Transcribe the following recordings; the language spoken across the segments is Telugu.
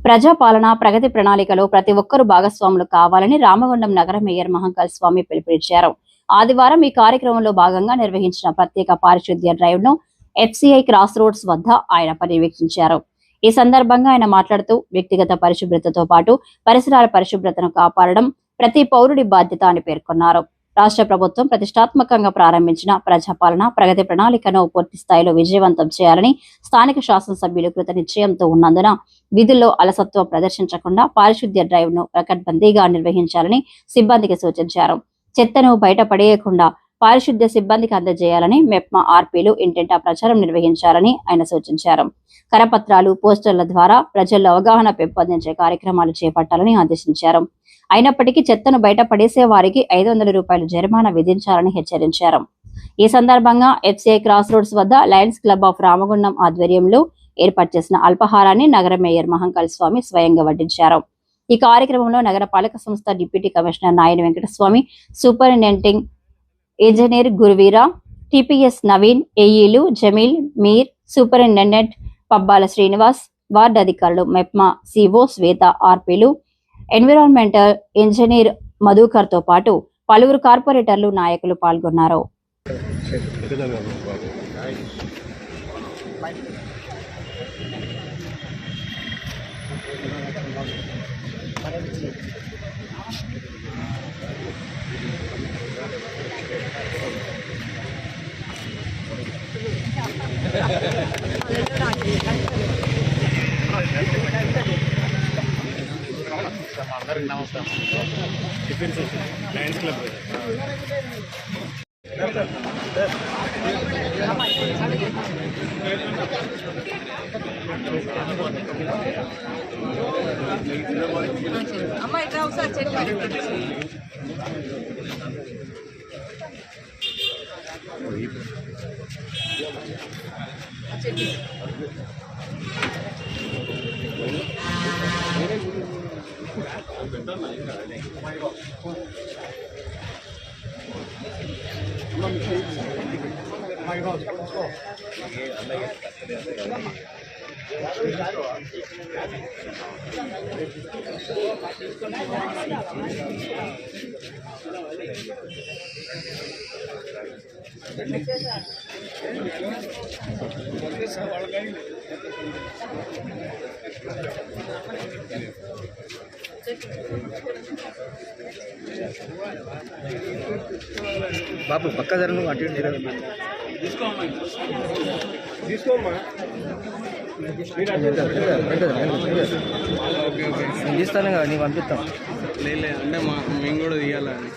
ప్రజాపాలన ప్రగతి ప్రణాళికలో ప్రతి ఒక్కరూ భాగస్వాములు కావాలని రామగుండం నగర మేయర్ మహంకాళ్ స్వామి పిలుపునిచ్చారు. ఆదివారం ఈ కార్యక్రమంలో భాగంగా నిర్వహించిన ప్రత్యేక పారిశుద్ధ్య డ్రైవ్ ను FCI క్రాస్ రోడ్స్ వద్ద ఆయన పర్యవేక్షించారు. ఈ సందర్భంగా ఆయన మాట్లాడుతూ వ్యక్తిగత పరిశుభ్రతతో పాటు పరిసరాల పరిశుభ్రతను కాపాడడం ప్రతి పౌరుడి బాధ్యత అని పేర్కొన్నారు. రాష్ట్ర ప్రభుత్వం ప్రతిష్టాత్మకంగా ప్రారంభించిన ప్రజాపాలన ప్రగతి ప్రణాళికను పూర్తి స్థాయిలో విజయవంతం చేయాలని స్థానిక శాసనసభ్యులు కృత నిశ్చయంతో ఉన్నందున విధుల్లో అలసత్వం ప్రదర్శించకుండా పారిశుద్ధ్య డ్రైవ్ ను పకడ్బందీగా నిర్వహించాలని సిబ్బందికి సూచించారు. చెత్తను బయట పడేయకుండా పారిశుద్ధ్య సిబ్బందికి అందజేయాలని మెప్మా ఆర్పీలు ఇంటింటా ప్రచారం నిర్వహించాలని ఆయన సూచించారు. కరపత్రాలు, పోస్టర్ల ద్వారా ప్రజల్లో అవగాహన పెంపొందించే కార్యక్రమాలు చేపట్టాలని ఆదేశించారు. అయినప్పటికీ చెత్తను బయట పడేసే వారికి 500 రూపాయలు జరిమానా విధించాలని హెచ్చరించారు. ఈ సందర్భంగా FCI క్రాస్ రోడ్స్ వద్ద లయన్స్ క్లబ్ ఆఫ్ రామగుండం ఆధ్వర్యంలో ఏర్పాటు చేసిన అల్పాహారాన్ని నగర మేయర్ మహంకాళ్ స్వామి స్వయంగా వడ్డించారు. ఈ కార్యక్రమంలో నగరపాలక సంస్థ deputy commissioner Nayani Venkataswamy, superintendent engineer Guruveera, TPS Naveen, ఏఈలు జమీల్, మీర్, సూపరింటెండెంట్ పబ్బాల శ్రీనివాస్, వార్డు అధికారులు మెప్మా సిఓ శ్వేత, ఆర్పీలు, ఎన్విరాన్మెంటల్ ఇంజనీర్ మధుకర్ తో పాటు పలువురు కార్పొరేటర్లు, నాయకులు పాల్గొన్నారు. నమస్కారం. లయన్స్ క్లబ్ అమ్మ ఇట్లా ఒకసారి చెట్టు బాబు పక్క ధరలు అటు తీసుకోమ్మా. నేను తీస్తాను కదా, నీకు పంపిస్తాం. లేదు అంటే మేము కూడా తీయాలని.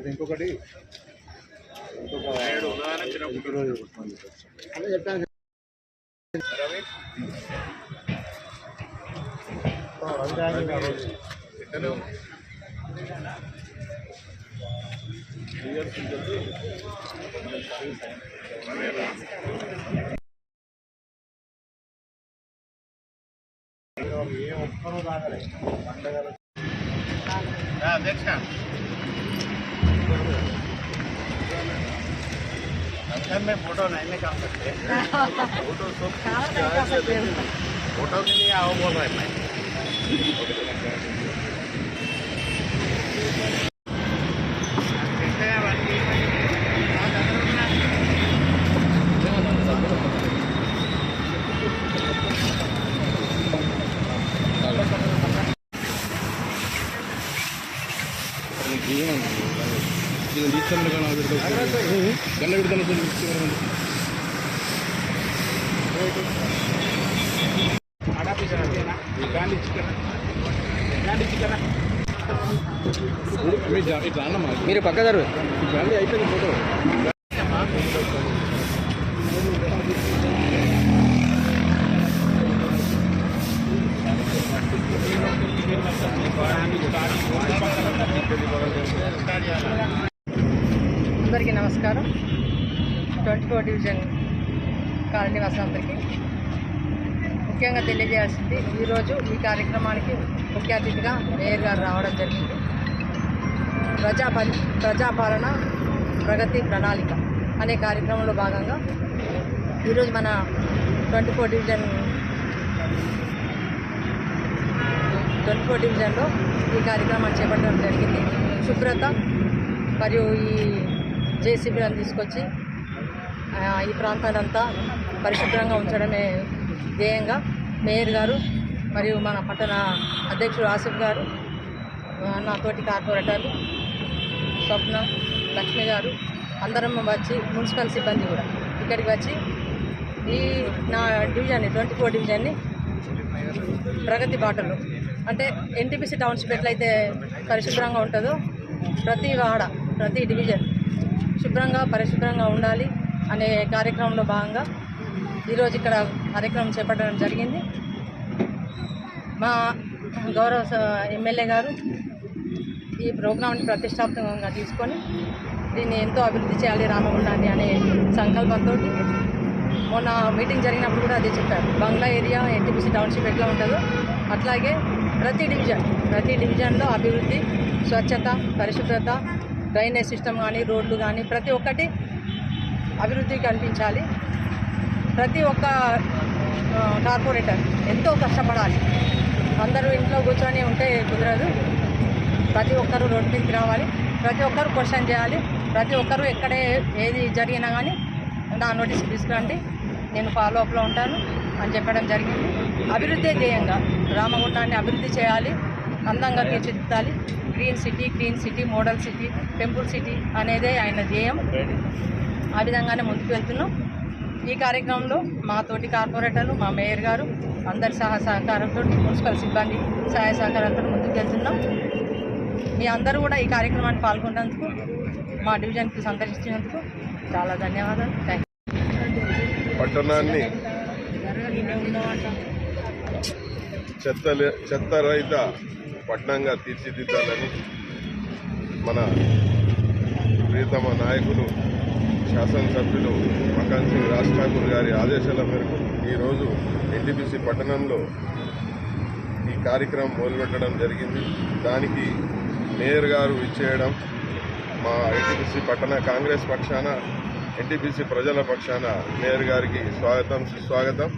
ఇంకొకటి అధ్యక్ష अंदर में फोटो नहीं निकाल सकते फोटो के लिए आओ बोल रहे मैं ఇది తీసుకున్న గన్న విడుదల మీరు పక్క జరుగు గాంధీ అయిపోయింది ఫోటో అందరికీ నమస్కారం. 24 డివిజన్ కాలనీ వాసులందరికీ ముఖ్యంగా తెలియజేయాల్సింది, ఈరోజు ఈ కార్యక్రమానికి ముఖ్య అతిథిగా మేయర్ గారు రావడం జరిగింది. ప్రజాపాలన ప్రగతి ప్రణాళిక అనే కార్యక్రమంలో భాగంగా ఈరోజు మన 24 డివిజన్లో ఈ కార్యక్రమాన్ని చేపట్టడం జరిగింది. శుభ్రత మరియు ఈ జేసీబీలను తీసుకొచ్చి ఈ ప్రాంతాలంతా పరిశుభ్రంగా ఉంచడమే ధ్యేయంగా మేయర్ గారు మరియు మన పట్టణ అధ్యక్షుడు ఆసిఫ్ గారు, నా తోటి కార్పొరేటర్లు స్వప్న, లక్ష్మి గారు అందరం వచ్చి, మున్సిపల్ సిబ్బంది కూడా ఇక్కడికి వచ్చి ఈ నా డివిజన్ని 24 డివిజన్ని ప్రగతి బాటలు అంటే ఎన్టీపీసీ టౌన్షిప్ ఎట్లయితే పరిశుభ్రంగా ఉంటుందో ప్రతి వాడ, ప్రతి డివిజన్ పరిశుభ్రంగా ఉండాలి అనే కార్యక్రమంలో భాగంగా ఈరోజు ఇక్కడ కార్యక్రమం చేపట్టడం జరిగింది. మా గౌరవ ఎమ్మెల్యే గారు ఈ ప్రోగ్రాంని ప్రతిష్టాత్మకంగా తీసుకొని దీన్ని ఎంతో అభివృద్ధి చేయాలి రామగుండాన్ని అనే సంకల్పంతో మొన్న మీటింగ్ జరిగినప్పుడు కూడా అదే చెప్పారు. బంగ్లా ఏరియా ఎన్టీపీసీ టౌన్షిప్ ఎట్లా ఉంటుందో అట్లాగే ప్రతి డివిజన్లో అభివృద్ధి, స్వచ్ఛత, పరిశుభ్రత, డ్రైనేజ్ సిస్టమ్ కానీ, రోడ్లు కానీ ప్రతి ఒక్కటి అభివృద్ధి కల్పించాలి. ప్రతి ఒక్క కార్పొరేటర్ ఎంతో కష్టపడాలి. అందరూ ఇంట్లో కూర్చొని ఉంటే కుదరదు. ప్రతి ఒక్కరూ రోడ్డు మీదకి రావాలి, ప్రతి ఒక్కరు క్వశ్చన్ చేయాలి, ప్రతి ఒక్కరూ ఎక్కడే ఏది జరిగినా కానీ నా నోటీస్కి తీసుకురండి, నేను ఫాలో అప్లో ఉంటాను అని చెప్పడం జరిగింది. అభివృద్ధి ధ్యేయంగా రామగుండాన్ని అభివృద్ధి చేయాలి, అందంగా తీర్చిదిద్దాలి. Green city, model city, temple city అనేదే ఆయన ధ్యేయం. ఆ విధంగానే ముందుకు వెళ్తున్నాం. ఈ కార్యక్రమంలో మా తోటి కార్పొరేటర్లు, మా మేయర్ గారు అందరి సహకారంతో, మున్సిపల్ సిబ్బంది సహాయ సహకారాలతో ముందుకు వెళ్తున్నాం. మీ అందరూ కూడా ఈ కార్యక్రమాన్ని పాల్గొన్నందుకు, మా డివిజన్కి సందర్శించినందుకు చాలా ధన్యవాదాలు. Thank you. పట్టణాన్ని చెత్త రహిత పట్టణంగా తీర్చిదిద్దాలని మన ప్రియతమ నాయకులు, శాసనసభ్యులు మకాన్ సింగ్ రాజ్ ఠాకూర్ గారి ఆదేశాల మేరకు ఈరోజు ఎన్టీపీసీ పట్టణంలో ఈ కార్యక్రమం మొదలుపెట్టడం జరిగింది. దానికి మేయర్ గారు ఇచ్చేయడం, మా ఎన్టీపీసీ పట్టణ కాంగ్రెస్ పక్షాన, ఎన్టీపీసీ ప్రజల పక్షాన మేయర్ గారికి స్వాగతం, సుస్వాగతం.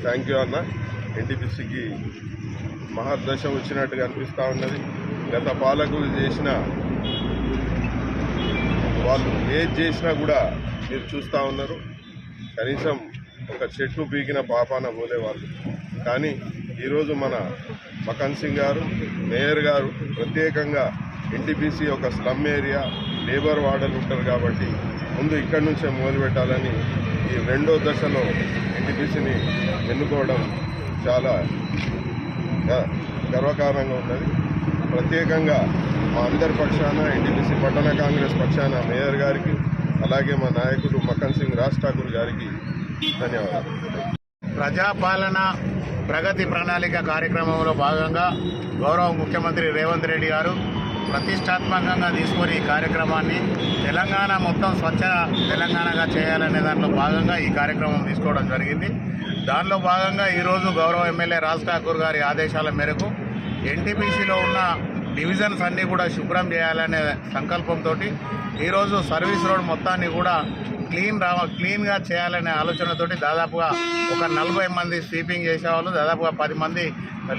థ్యాంక్ యూ అన్న. ఎన్టీపీసీకి మహర్దశ వచ్చినట్టుగా అనిపిస్తూ ఉన్నది. గత పాలకులు చేసిన, వాళ్ళు ఏది చేసినా కూడా మీరు చూస్తూ ఉన్నారు. కనీసం ఒక చెట్టు పీకిన పాపాన పోలేవాళ్ళు. కానీ ఈరోజు మన మకాన్ సింగ్ గారు, మేయర్ గారు ప్రత్యేకంగా ఎన్టీపీసీ ఒక స్లమ్ ఏరియా, లేబర్ వార్డర్లు ఉంటారు కాబట్టి ముందు ఇక్కడి నుంచే మొదలుపెట్టాలని ఈ రెండో దశలో ఎన్టీపీసీని ఎన్నుకోవడం చాలా గర్వకారణంగా ఉన్నది. ప్రత్యేకంగా మా అందరి పక్షాన, ఎన్టీపీసీ పట్టణ కాంగ్రెస్ పక్షాన మేయర్ గారికి, అలాగే మా నాయకుడు మకాన్ సింగ్ రాజ్ ఠాకూర్ గారికి ధన్యవాదాలు. ప్రజాపాలన ప్రగతి ప్రణాళిక కార్యక్రమంలో భాగంగా గౌరవ ముఖ్యమంత్రి రేవంత్ రెడ్డి గారు ప్రతిష్టాత్మకంగా తీసుకొని ఈ కార్యక్రమాన్ని తెలంగాణ మొత్తం స్వచ్ఛ తెలంగాణగా చేయాలనే దాంట్లో భాగంగా ఈ కార్యక్రమం తీసుకోవడం జరిగింది. దానిలో భాగంగా ఈరోజు గౌరవ ఎమ్మెల్యే రాజ్ ఠాకూర్ గారి ఆదేశాల మేరకు ఎన్టీపీసీలో ఉన్న డివిజన్స్ అన్నీ కూడా శుభ్రం చేయాలనే సంకల్పంతో ఈరోజు సర్వీస్ రోడ్ మొత్తాన్ని కూడా క్లీన్గా చేయాలనే ఆలోచనతోటి దాదాపుగా ఒక 40 మంది స్వీపింగ్ చేసేవాళ్ళు, దాదాపుగా 10 మంది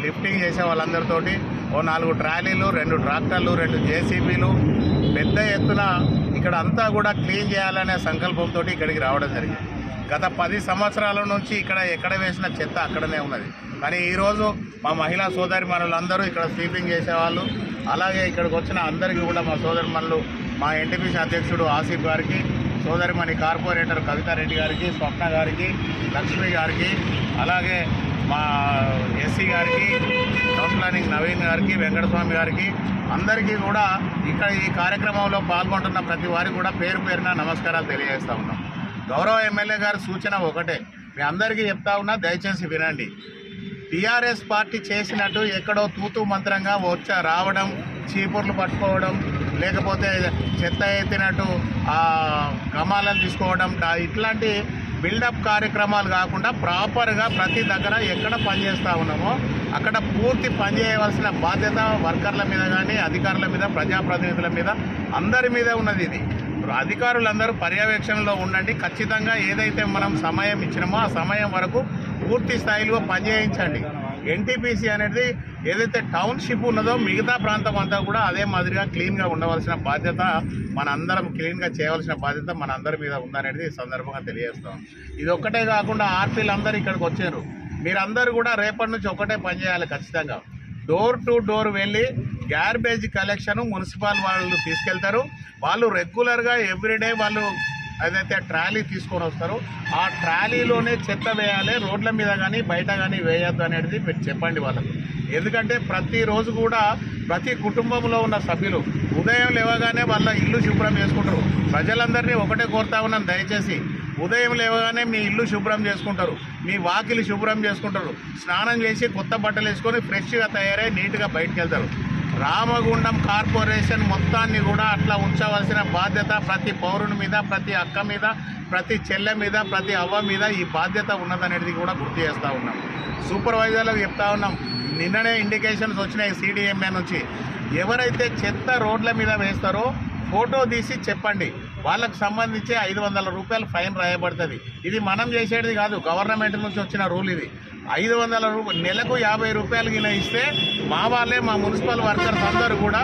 లిఫ్టింగ్ చేసే వాళ్ళందరితోటి ఓ 4 ట్రాలీలు, 2 ట్రాక్టర్లు, 2 జేసీబీలు పెద్ద ఎత్తున ఇక్కడ అంతా కూడా క్లీన్ చేయాలనే సంకల్పంతో ఇక్కడికి రావడం జరిగింది. గత 10 సంవత్సరాల నుంచి ఇక్కడ ఎక్కడ వేసిన చెత్త అక్కడనే ఉన్నది. కానీ ఈరోజు మా మహిళా సోదరిమణులందరూ ఇక్కడ స్వీపింగ్ చేసేవాళ్ళు, అలాగే ఇక్కడికి వచ్చిన అందరికీ కూడా మా సోదరిమణులు, మా ఎన్టీపీసీ అధ్యక్షుడు ఆసిఫ్ గారికి, సోదరిమణి కార్పొరేటర్ కవితారెడ్డి గారికి, స్వప్న గారికి, లక్ష్మి గారికి, అలాగే మా ఎస్సీ గారికి, టౌన్ ప్లానింగ్ నవీన్ గారికి, వెంకటస్వామి గారికి అందరికీ కూడా ఇక్కడ ఈ కార్యక్రమంలో పాల్గొంటున్న ప్రతి వారికి కూడా పేరు పేరున నమస్కారాలు తెలియజేస్తూ ఉన్నాం. గౌరవ ఎమ్మెల్యే గారి సూచన ఒకటే, మీ అందరికీ చెప్తా ఉన్నా, దయచేసి వినండి. టీఆర్ఎస్ పార్టీ చేసినట్టు ఎక్కడో తూతూ మంత్రంగా రావడం, చీపుర్లు పట్టుకోవడం, లేకపోతే చెత్త ఎత్తినట్టు గమాలను తీసుకోవడం, ఇట్లాంటి బిల్డప్ కార్యక్రమాలు కాకుండా ప్రాపర్గా ప్రతి దగ్గర ఎక్కడ పనిచేస్తూ ఉన్నామో అక్కడ పూర్తి పనిచేయవలసిన బాధ్యత వర్కర్ల మీద కానీ, అధికారుల మీద, ప్రజాప్రతినిధుల మీద, అందరి మీద ఉన్నది. ఇది అధికారులందరూ పర్యవేక్షణలో ఉండండి. ఖచ్చితంగా ఏదైతే మనం సమయం ఇచ్చినామో ఆ సమయం వరకు పూర్తి స్థాయిలో పనిచేయించండి. ఎన్టీపీసీ అనేది ఏదైతే టౌన్షిప్ ఉన్నదో మిగతా ప్రాంతం అంతా కూడా అదే మాదిరిగా క్లీన్గా ఉండవలసిన బాధ్యత, మనందరం క్లీన్గా చేయవలసిన బాధ్యత మనందరి మీద ఉందనేది ఈ సందర్భంగా తెలియజేస్తాం. ఇది ఒక్కటే కాకుండా ఆర్పీలు అందరూ ఇక్కడికి వచ్చారు. మీరందరూ కూడా రేపటి నుంచి ఒకటే పని చేయాలి. ఖచ్చితంగా డోర్ టు డోర్ వెళ్ళి గార్బేజ్ కలెక్షన్ మున్సిపల్ వాళ్ళు తీసుకెళ్తారు. వాళ్ళు రెగ్యులర్గా ఎవ్రీడే వాళ్ళు ఏదైతే ట్రాలీ తీసుకొని వస్తారో ఆ ట్రాలీలోనే చెత్త వేయాలి, రోడ్ల మీద కానీ బయట కానీ వేయద్దు అనేది మీరు చెప్పండి వాళ్ళకు. ఎందుకంటే ప్రతిరోజు కూడా ప్రతి కుటుంబంలో ఉన్న సభ్యులు ఉదయం లేవగానే వాళ్ళ ఇల్లు శుభ్రం చేసుకుంటారు. ప్రజలందరినీ ఒకటే కోరుతా ఉన్నాం, దయచేసి ఉదయం లేవగానే మీ ఇల్లు శుభ్రం చేసుకుంటారు, మీ వాకిలి శుభ్రం చేసుకుంటారు, స్నానం చేసి కొత్త బట్టలు వేసుకొని ఫ్రెష్గా తయారై నీట్గా బయటకు వెళ్తారు. రామగుండం కార్పొరేషన్ మొత్తాన్ని కూడా అట్లా ఉంచవలసిన బాధ్యత ప్రతి పౌరుని మీద, ప్రతి అక్క మీద, ప్రతి చెల్లె మీద, ప్రతి అవ్వ మీద ఈ బాధ్యత ఉన్నదనేది కూడా గుర్తు చేస్తూ ఉన్నాం. సూపర్వైజర్లకు చెప్తా ఉన్నాం, నిన్ననే ఇండికేషన్స్ వచ్చినాయి సిడిఎంఏ నుంచి. ఎవరైతే చెత్త రోడ్ల మీద వేస్తారో ఫోటో తీసి చెప్పండి, వాళ్ళకు సంబంధించి 500 రూపాయలు ఫైన్ రాయబడుతుంది. ఇది మనం చేసేది కాదు, గవర్నమెంట్ నుంచి వచ్చిన రూల్ ఇది. 500 రూపాయలు నెలకు 50 రూపాయలు గిన ఇస్తే మా వాళ్ళే, మా మున్సిపల్ వర్కర్స్ అందరూ కూడా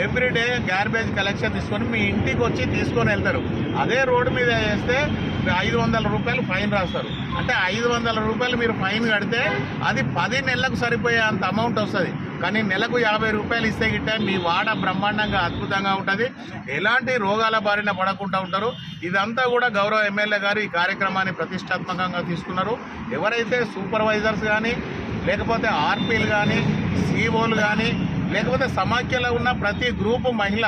ఎవ్రీడే గార్బేజ్ కలెక్షన్ తీసుకొని మీ ఇంటికి వచ్చి తీసుకొని వెళ్తారు. అదే రోడ్డు మీద వేస్తే 500 రూపాయలు ఫైన్ రాస్తారు. అంటే 500 రూపాయలు మీరు ఫైన్ కడితే అది 10 నెలలకు సరిపోయే అంత అమౌంట్ వస్తుంది. కానీ నెలకు 50 రూపాయలు ఇస్తే గిట్టే మీ వాడ బ్రహ్మాండంగా అద్భుతంగా ఉంటుంది, ఎలాంటి రోగాల బారిన పడకుండా ఉంటారు. ఇదంతా కూడా గౌరవ ఎమ్మెల్యే గారు ఈ కార్యక్రమాన్ని ప్రతిష్టాత్మకంగా తీసుకున్నారు. ఎవరైతే సూపర్వైజర్స్ కానీ, లేకపోతే ఆర్పీలు కానీ, సిఓలు కానీ, లేకపోతే సమాఖ్యలో ఉన్న ప్రతి గ్రూపు మహిళ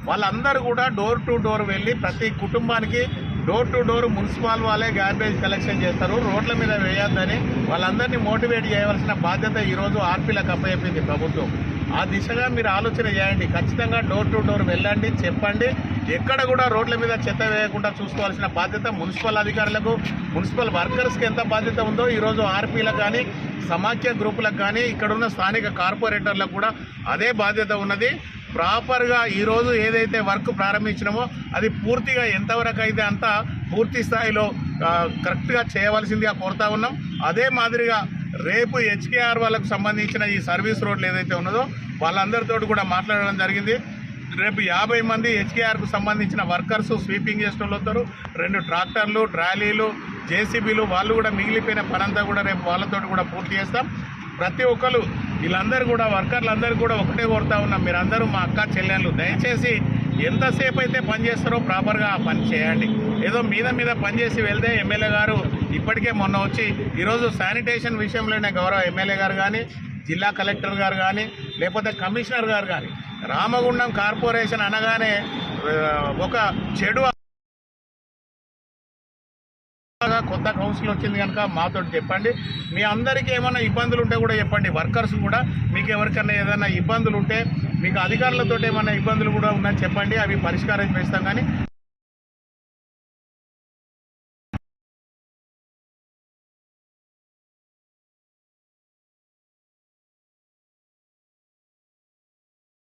వాళ్ళందరూ కూడా డోర్ టు డోర్ వెళ్ళి ప్రతి కుటుంబానికి డోర్ టు డోర్ మున్సిపల్ వాళ్ళే గార్బేజ్ కలెక్షన్ చేస్తారు, రోడ్ల మీద వేయొద్దని వాళ్ళందరినీ మోటివేట్ చేయవలసిన బాధ్యత ఈరోజు ఆర్పీలకు అప్పచెప్పింది ప్రభుత్వం. ఆ దిశగా మీరు ఆలోచన చేయండి. ఖచ్చితంగా డోర్ టు డోర్ వెళ్ళండి, చెప్పండి. ఎక్కడ కూడా రోడ్ల మీద చెత్త వేయకుండా చూసుకోవాల్సిన బాధ్యత మున్సిపల్ అధికారులకు, మున్సిపల్ వర్కర్స్కి ఎంత బాధ్యత ఉందో ఈరోజు ఆర్పీలకు కానీ, సమాఖ్య గ్రూపులకు కానీ, ఇక్కడున్న స్థానిక కార్పొరేటర్లకు కూడా అదే బాధ్యత ఉన్నది. ప్రాపర్గా ఈరోజు ఏదైతే వర్క్ ప్రారంభించినామో అది పూర్తిగా ఎంతవరకు అయితే అంతా పూర్తి స్థాయిలో కరెక్ట్గా చేయవలసిందిగా కోరుతా ఉన్నాం. అదే మాదిరిగా రేపు హెచ్కేఆర్ వాళ్ళకు సంబంధించిన ఈ సర్వీస్ రోడ్లు ఏదైతే ఉన్నదో వాళ్ళందరితో కూడా మాట్లాడడం జరిగింది. రేపు 50 మంది హెచ్కేఆర్కు సంబంధించిన వర్కర్స్ స్వీపింగ్ చేసిన వాళ్ళు వస్తారు. 2 ట్రాక్టర్లు, ట్రాలీలు, జేసీబీలు, వాళ్ళు కూడా మిగిలిపోయిన పనంతా కూడా రేపు వాళ్ళతో కూడా పూర్తి చేస్తాం. ప్రతి ఒక్కరు వీళ్ళందరూ కూడా వర్కర్లందరూ కూడా ఒకటే కోరుతా ఉన్నాం, మీరందరూ మా అక్క చెల్లెళ్ళు దయచేసి ఎంతసేపు అయితే పని చేస్తారో ప్రాపర్గా ఆ పని చేయండి. ఏదో మీద పనిచేసి వెళ్తే ఎమ్మెల్యే గారు ఇప్పటికే మొన్న వచ్చి ఈరోజు శానిటేషన్ విషయంలోనే గౌరవ ఎమ్మెల్యే గారు కానీ, జిల్లా కలెక్టర్ గారు కానీ, లేకపోతే కమిషనర్ గారు కానీ రామగుండం కార్పొరేషన్ అనగానే ఒక చెడు కొత్త కౌన్సిల్ వచ్చింది కనుక మాతో చెప్పండి. మీ అందరికీ ఏమైనా ఇబ్బందులు ఉంటే కూడా చెప్పండి. వర్కర్స్ కూడా మీకు ఎవరికైనా ఏదైనా ఇబ్బందులు ఉంటే, మీకు అధికారులతో ఏమైనా ఇబ్బందులు కూడా ఉన్నాయని చెప్పండి, అవి పరిష్కారం చేస్తాం. కానీ